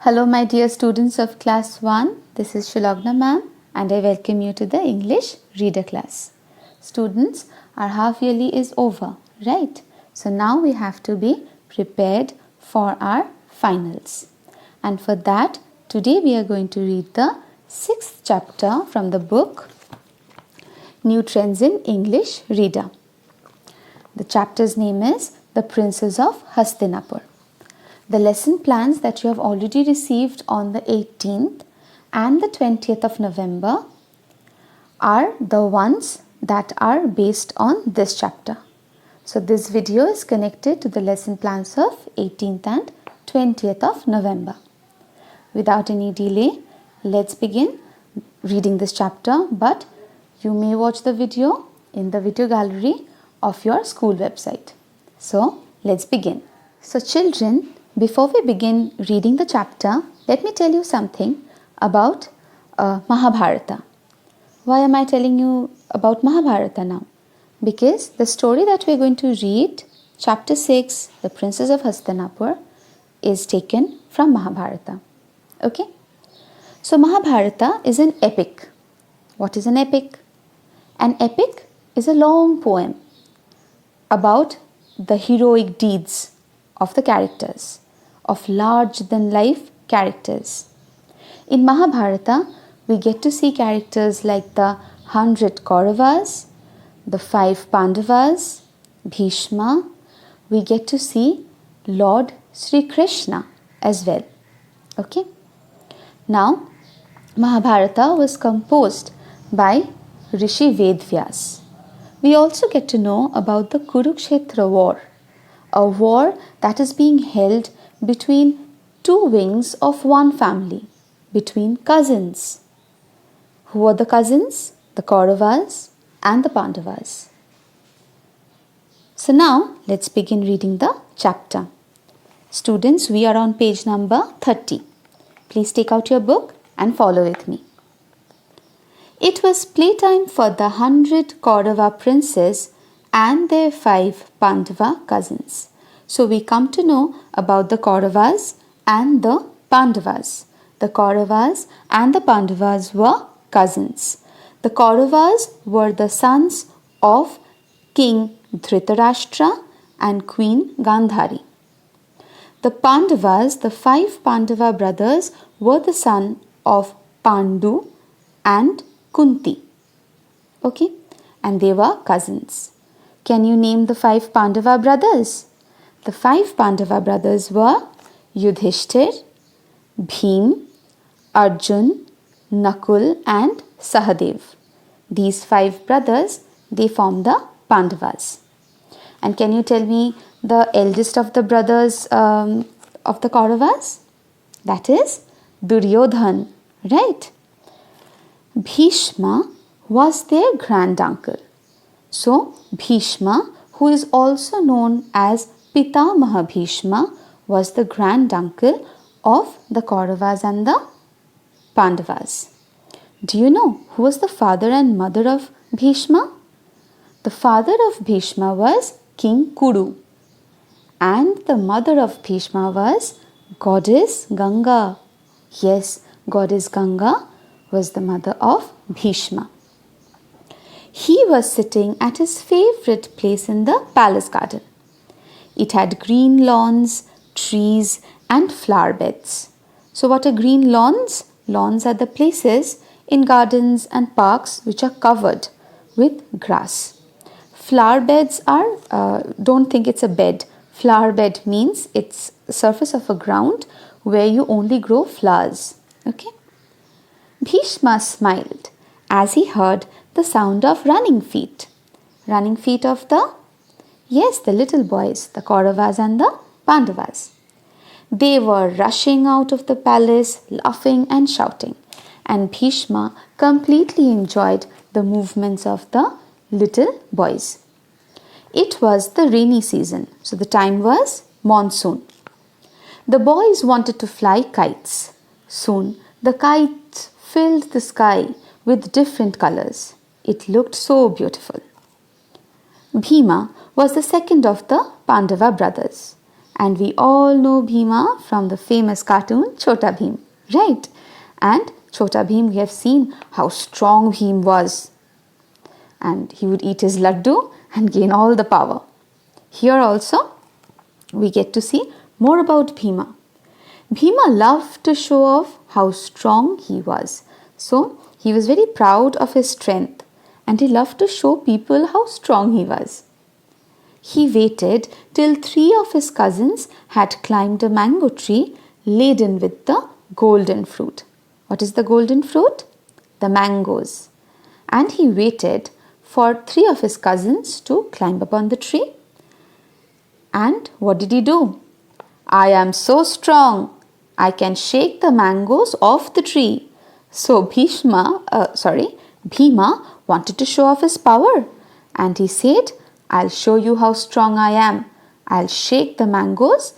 Hello my dear students of class 1, this is Shilagna ma'am and I welcome you to the English reader class. Students, our half yearly is over, right? So now we have to be prepared for our finals. And for that, today we are going to read the 6th chapter from the book New Trends in English Reader. The chapter's name is The Princes of Hastinapur. The lesson plans that you have already received on the 18th and the 20th of November are the ones that are based on this chapter. So this video is connected to the lesson plans of 18th and 20th of November. Without any delay, let's begin reading this chapter, but you may watch the video in the video gallery of your school website. So let's begin. So children, before we begin reading the chapter, let me tell you something about Mahabharata. Why am I telling you about Mahabharata now? Because the story that we are going to read, chapter 6, The Princes of Hastinapur, is taken from Mahabharata. Okay? So Mahabharata is an epic. What is an epic? An epic is a long poem about the heroic deeds of the characters, of large-than-life characters. In Mahabharata, we get to see characters like the 100 Kauravas, the 5 Pandavas, Bhishma. We get to see Lord Sri Krishna as well. Okay? Now, Mahabharata was composed by Rishi Vedvyas. We also get to know about the Kurukshetra war, a war that is being held between two wings of one family, between cousins. Who are the cousins? The Kauravas and the Pandavas. So now let's begin reading the chapter. Students, we are on page number 30. Please take out your book and follow with me. It was playtime for the 100 Kaurava princes and their 5 Pandava cousins. So we come to know about the Kauravas and the Pandavas. The Kauravas and the Pandavas were cousins. The Kauravas were the sons of King Dhritarashtra and Queen Gandhari. The Pandavas, the 5 Pandava brothers, were the son of Pandu and Kunti. Okay? And they were cousins. Can you name the 5 Pandava brothers? The 5 Pandava brothers were Yudhishthir, Bhim, Arjun, Nakul and Sahadev. These 5 brothers, they form the Pandavas. And can you tell me the eldest of the brothers of the Kauravas? That is Duryodhan, right? Bhishma was their granduncle. So Bhishma, who is also known as Pitamaha Bhishma, was the granduncle of the Kauravas and the Pandavas. Do you know who was the father and mother of Bhishma? The father of Bhishma was King Kuru, and the mother of Bhishma was Goddess Ganga. Yes, Goddess Ganga was the mother of Bhishma. He was sitting at his favorite place in the palace garden. It had green lawns, trees and flower beds. So what are green lawns? Lawns are the places in gardens and parks which are covered with grass. Flower beds are, don't think it's a bed. Flower bed means it's the surface of a ground where you only grow flowers. Okay? Bhishma smiled as he heard the sound of running feet. Running feet of the? Yes, the little boys, the Kauravas and the Pandavas. They were rushing out of the palace, laughing and shouting. And Bhishma completely enjoyed the movements of the little boys. It was the rainy season, so the time was monsoon. The boys wanted to fly kites. Soon, the kites filled the sky with different colors. It looked so beautiful. Bhima was the second of the Pandava brothers, And we all know Bhima from the famous cartoon Chota Bheem, right? And Chota Bheem, we have seen how strong Bheem was. And he would eat his laddu and gain all the power. Here also, we get to see more about Bhima. Bhima loved to show off how strong he was. So, he was very proud of his strength and he loved to show people how strong he was. He waited till 3 of his cousins had climbed a mango tree laden with the golden fruit. What is the golden fruit? The mangoes. And he waited for 3 of his cousins to climb upon the tree. And what did he do? I am so strong, I can shake the mangoes off the tree. So Bhima wanted to show off his power. And he said, I'll show you how strong I am. I'll shake the mangoes.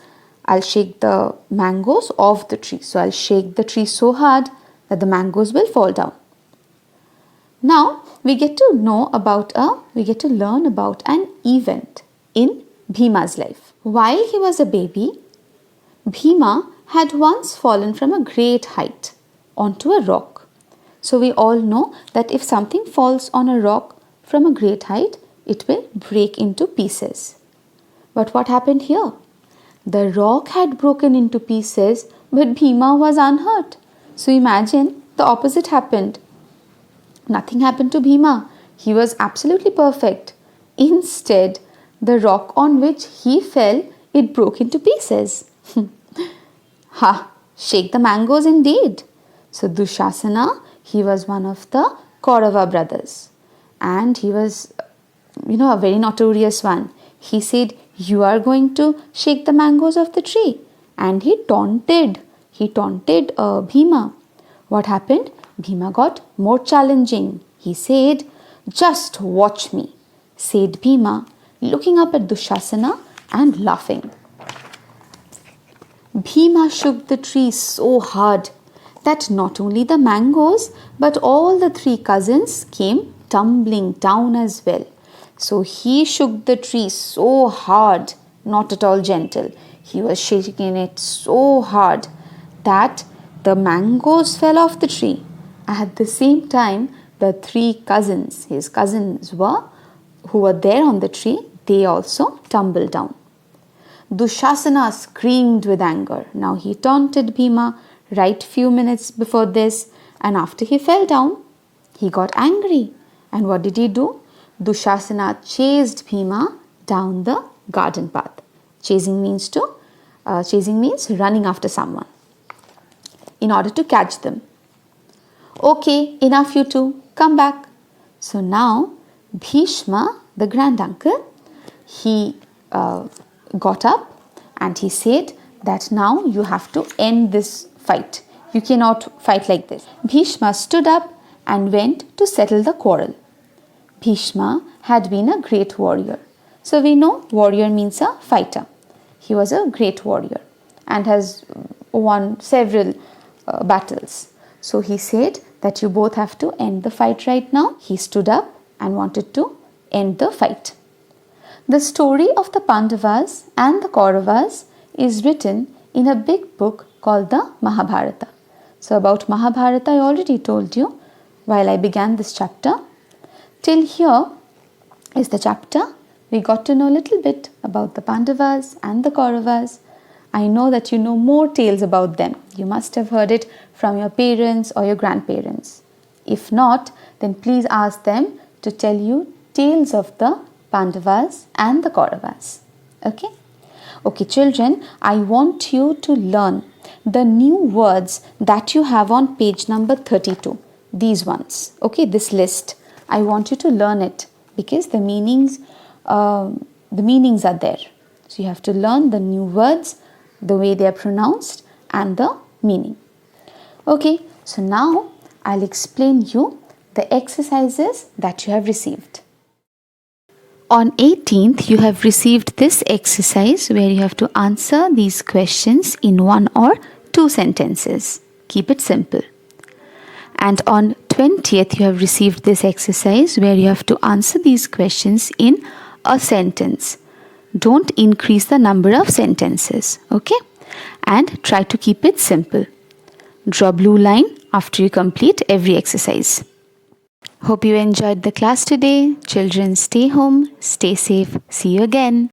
I'll shake the mangoes off the tree. So I'll shake the tree so hard that the mangoes will fall down. Now we get to learn about an event in Bhima's life. While he was a baby, Bhima had once fallen from a great height onto a rock. So we all know that if something falls on a rock from a great height, it will break into pieces. But what happened here? The rock had broken into pieces, but Bhima was unhurt. So imagine the opposite happened. Nothing happened to Bhima. He was absolutely perfect. Instead, the rock on which he fell, it broke into pieces. Shake the mangoes indeed. So Dushasana, he was one of the Kaurava brothers. And he was a very notorious one. He said, you are going to shake the mangoes off the tree. And he taunted Bhima. What happened? Bhima got more challenging. He said, just watch me, said Bhima, looking up at Dushasana and laughing. Bhima shook the tree so hard that not only the mangoes but all the 3 cousins came tumbling down as well. So he shook the tree so hard, not at all gentle. He was shaking it so hard that the mangoes fell off the tree. At the same time, the 3 cousins, his cousins who were there on the tree, they also tumbled down. Dushasana screamed with anger. Now he taunted Bhima right few minutes before this, and after he fell down, he got angry. And what did he do? Dushasana chased Bhima down the garden path. Chasing means running after someone in order to catch them. Okay, enough you two, come back. So now Bhishma, the granduncle, he got up and he said that now you have to end this fight. You cannot fight like this. Bhishma stood up and went to settle the quarrel. Bhishma had been a great warrior. So we know warrior means a fighter. He was a great warrior and has won several battles. So he said that you both have to end the fight right now. He stood up and wanted to end the fight. The story of the Pandavas and the Kauravas is written in a big book called the Mahabharata. So about Mahabharata I already told you while I began this chapter. Till here is the chapter. We got to know a little bit about the Pandavas and the Kauravas. I know that you know more tales about them. You must have heard it from your parents or your grandparents. If not, then please ask them to tell you tales of the Pandavas and the Kauravas. Okay? Okay, children, I want you to learn the new words that you have on page number 32. These ones. Okay, this list. I want you to learn it because the meanings are there. So you have to learn the new words, the way they are pronounced and the meaning. Okay, so now I'll explain you the exercises that you have received. On 18th, you have received this exercise where you have to answer these questions in 1 or 2 sentences. Keep it simple. And on 20th, you have received this exercise where you have to answer these questions in a sentence. Don't increase the number of sentences, okay? And try to keep it simple. Draw blue line after you complete every exercise. Hope you enjoyed the class today. Children, stay home, stay safe. See you again.